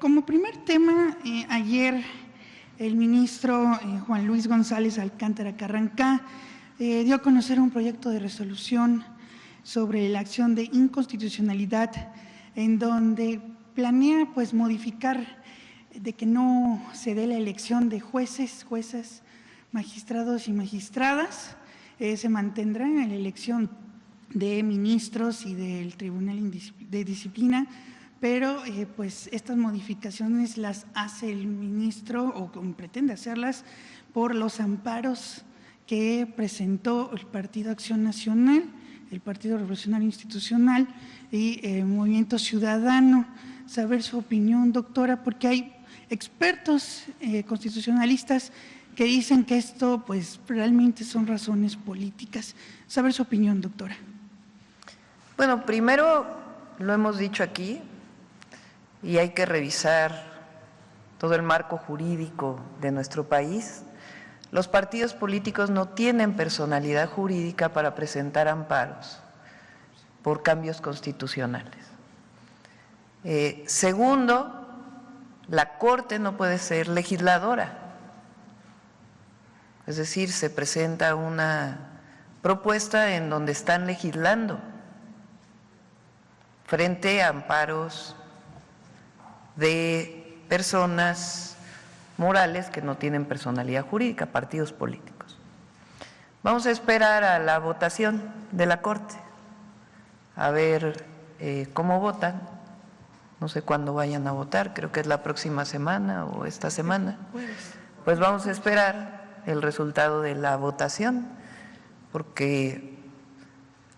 Como primer tema, ayer el ministro Juan Luis González Alcántara Carrancá dio a conocer un proyecto de resolución sobre la acción de inconstitucionalidad en donde planea pues modificar de que no se dé la elección de jueces, juezas, magistrados y magistradas, se mantendrá en la elección de ministros y del Tribunal de Disciplina, pero pues estas modificaciones las hace el ministro o pretende hacerlas por los amparos que presentó el Partido Acción Nacional, el Partido Revolucionario Institucional y el Movimiento Ciudadano. Saber su opinión, doctora, porque hay expertos constitucionalistas que dicen que esto pues realmente son razones políticas. Saber su opinión, doctora. Bueno, primero lo hemos dicho aquí y hay que revisar todo el marco jurídico de nuestro país. Los partidos políticos no tienen personalidad jurídica para presentar amparos por cambios constitucionales. Segundo, la Corte no puede ser legisladora. Es decir, se presenta una propuesta en donde están legislando frente a amparos de personas morales que no tienen personalidad jurídica, partidos políticos. Vamos a esperar a la votación de la Corte, a ver cómo votan. No sé cuándo vayan a votar, creo que es la próxima semana o esta semana. Pues vamos a esperar el resultado de la votación, porque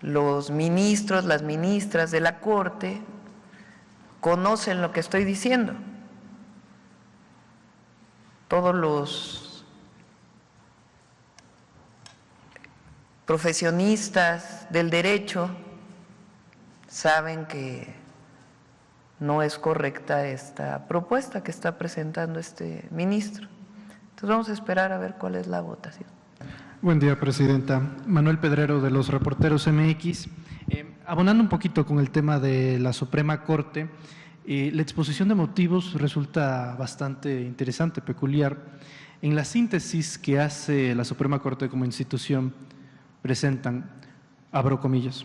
los ministros, las ministras de la Corte conocen lo que estoy diciendo. Todos los profesionistas del derecho saben que no es correcta esta propuesta que está presentando este ministro. Entonces vamos a esperar a ver cuál es la votación. Buen día, presidenta. Manuel Pedrero, de los Reporteros MX. Abonando un poquito con el tema de la Suprema Corte, la exposición de motivos resulta bastante interesante, peculiar. En la síntesis que hace la Suprema Corte como institución, presentan, abro comillas,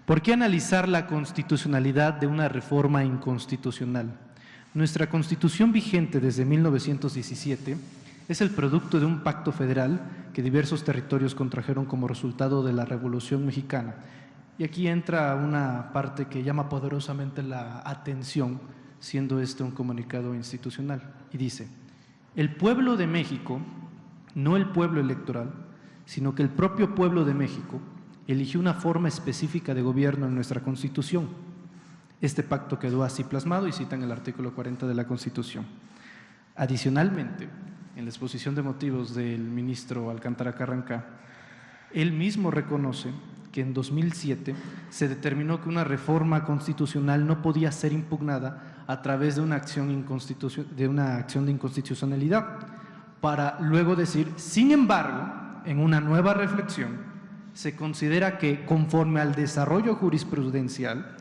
¿por qué analizar la constitucionalidad de una reforma inconstitucional? Nuestra Constitución vigente desde 1917 es el producto de un pacto federal que diversos territorios contrajeron como resultado de la Revolución Mexicana. Y aquí entra una parte que llama poderosamente la atención, siendo este un comunicado institucional, y dice: el pueblo de México, no el pueblo electoral, sino que el propio pueblo de México eligió una forma específica de gobierno en nuestra Constitución. Este pacto quedó así plasmado y citan el artículo 40 de la Constitución. Adicionalmente, en la exposición de motivos del ministro Alcántara Carrancá, él mismo reconoce que en 2007 se determinó que una reforma constitucional no podía ser impugnada a través de una acción de inconstitucionalidad, para luego decir, sin embargo, en una nueva reflexión, se considera que conforme al desarrollo jurisprudencial,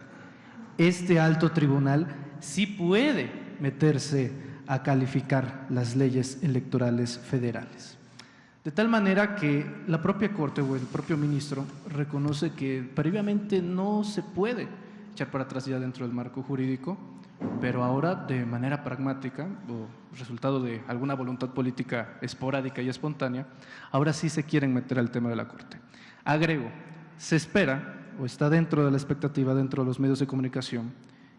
este alto tribunal sí puede meterse a calificar las leyes electorales federales. De tal manera que la propia Corte o el propio ministro reconoce que previamente no se puede echar para atrás ya dentro del marco jurídico, pero ahora de manera pragmática o resultado de alguna voluntad política esporádica y espontánea, ahora sí se quieren meter al tema de la Corte. Agrego, se espera o está dentro de la expectativa dentro de los medios de comunicación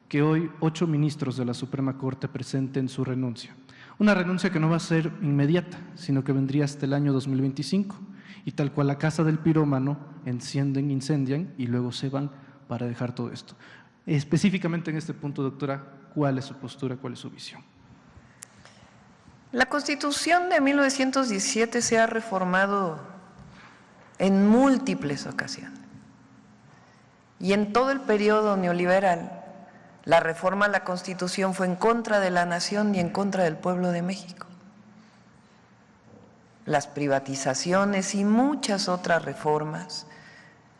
que hoy 8 ministros de la Suprema Corte presenten su renuncia. Una renuncia que no va a ser inmediata, sino que vendría hasta el año 2025, y tal cual la casa del pirómano, encienden, incendian y luego se van para dejar todo esto. Específicamente en este punto, doctora, ¿cuál es su postura, cuál es su visión? La Constitución de 1917 se ha reformado en múltiples ocasiones, y en todo el periodo neoliberal, la reforma a la Constitución fue en contra de la nación y en contra del pueblo de México. Las privatizaciones y muchas otras reformas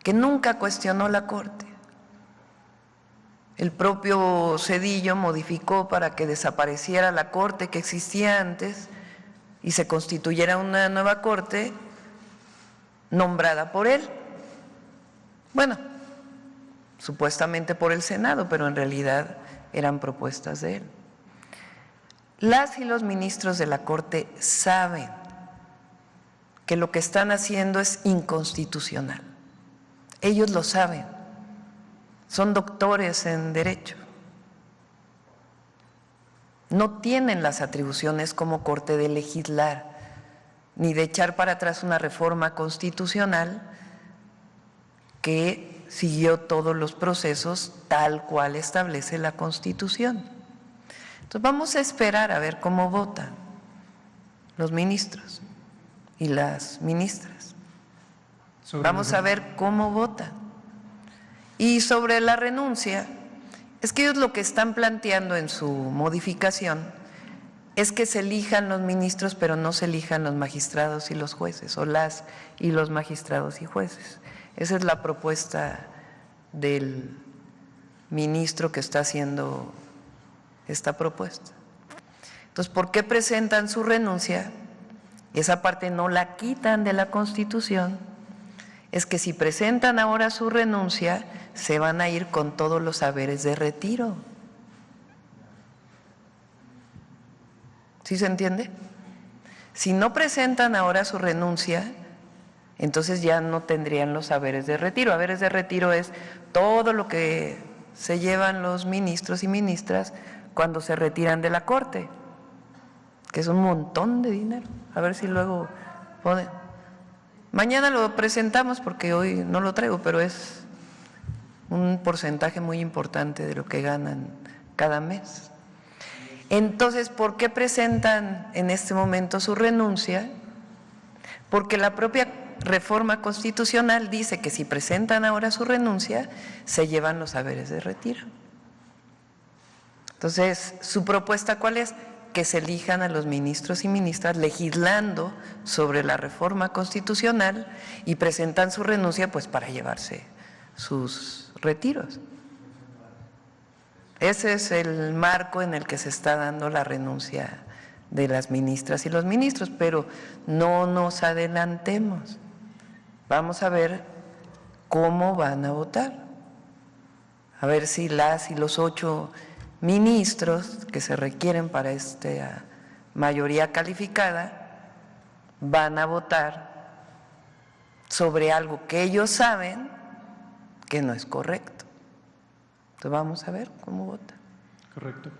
que nunca cuestionó la Corte. El propio Zedillo modificó para que desapareciera la corte que existía antes y se constituyera una nueva corte nombrada por él. Bueno, supuestamente por el Senado, pero en realidad eran propuestas de él. Las y los ministros de la Corte saben que lo que están haciendo es inconstitucional. Ellos lo saben, son doctores en Derecho. No tienen las atribuciones como Corte de legislar, ni de echar para atrás una reforma constitucional que siguió todos los procesos tal cual establece la Constitución. Entonces vamos a esperar a ver cómo votan los ministros y las ministras. Vamos a ver cómo votan. Y sobre la renuncia, es que ellos lo que están planteando en su modificación es que se elijan los ministros, pero no se elijan los magistrados y los jueces, o las y los magistrados y jueces. Esa es la propuesta del ministro que está haciendo esta propuesta. Entonces, ¿por qué presentan su renuncia? Esa parte no la quitan de la Constitución. Es que si presentan ahora su renuncia, se van a ir con todos los haberes de retiro. ¿Sí se entiende? Si no presentan ahora su renuncia, entonces ya no tendrían los haberes de retiro. Haberes de retiro es todo lo que se llevan los ministros y ministras cuando se retiran de la Corte, que es un montón de dinero. A ver si luego pueden. Mañana lo presentamos porque hoy no lo traigo, pero es un porcentaje muy importante de lo que ganan cada mes. Entonces, ¿por qué presentan en este momento su renuncia? Porque la propia reforma constitucional dice que si presentan ahora su renuncia, se llevan los haberes de retiro. Entonces, ¿su propuesta cuál es? Que se elijan a los ministros y ministras legislando sobre la reforma constitucional y presentan su renuncia pues para llevarse sus retiros. Ese es el marco en el que se está dando la renuncia de las ministras y los ministros, pero no nos adelantemos. Vamos a ver cómo van a votar, a ver si las y los 8 ministros que se requieren para esta mayoría calificada van a votar sobre algo que ellos saben que no es correcto. Entonces vamos a ver cómo votan. Correcto.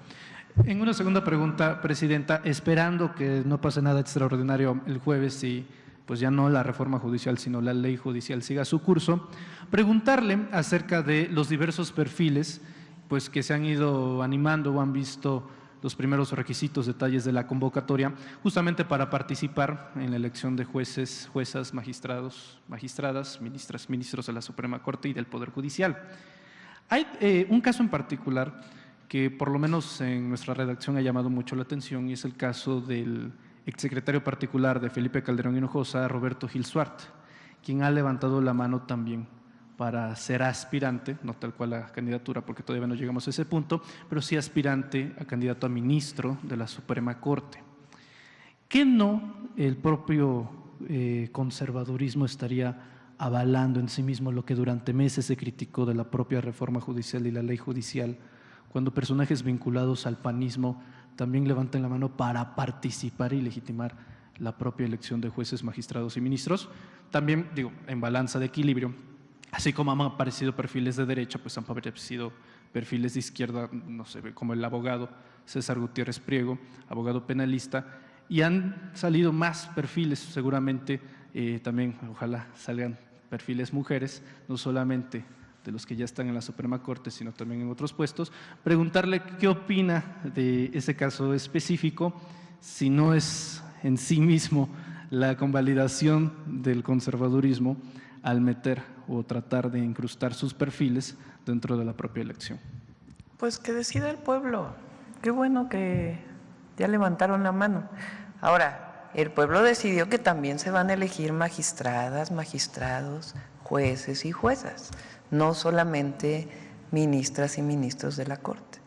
En una segunda pregunta, Presidenta, esperando que no pase nada extraordinario el jueves y pues ya no la reforma judicial, sino la ley judicial siga su curso, preguntarle acerca de los diversos perfiles pues que se han ido animando o han visto los primeros requisitos, detalles de la convocatoria, justamente para participar en la elección de jueces, juezas, magistrados, magistradas, ministras, ministros de la Suprema Corte y del Poder Judicial. Hay un caso en particular que por lo menos en nuestra redacción ha llamado mucho la atención y es el caso del exsecretario particular de Felipe Calderón Hinojosa, Roberto Gil Suart, quien ha levantado la mano también para ser aspirante, no tal cual la candidatura porque todavía no llegamos a ese punto, pero sí aspirante a candidato a ministro de la Suprema Corte. ¿Qué no el propio conservadurismo estaría avalando en sí mismo lo que durante meses se criticó de la propia reforma judicial y la ley judicial, cuando personajes vinculados al panismo también levantan la mano para participar y legitimar la propia elección de jueces, magistrados y ministros? También, digo, en balanza de equilibrio, así como han aparecido perfiles de derecha, pues han aparecido perfiles de izquierda, no sé, como el abogado César Gutiérrez Priego, abogado penalista, y han salido más perfiles, seguramente también, ojalá salgan perfiles mujeres, no solamente de los que ya están en la Suprema Corte, sino también en otros puestos. Preguntarle qué opina de ese caso específico, si no es en sí mismo la convalidación del conservadurismo al meter o tratar de incrustar sus perfiles dentro de la propia elección. Pues que decida el pueblo. Qué bueno que ya levantaron la mano. Ahora, el pueblo decidió que también se van a elegir magistradas, magistrados, jueces y juezas, no solamente ministras y ministros de la Corte.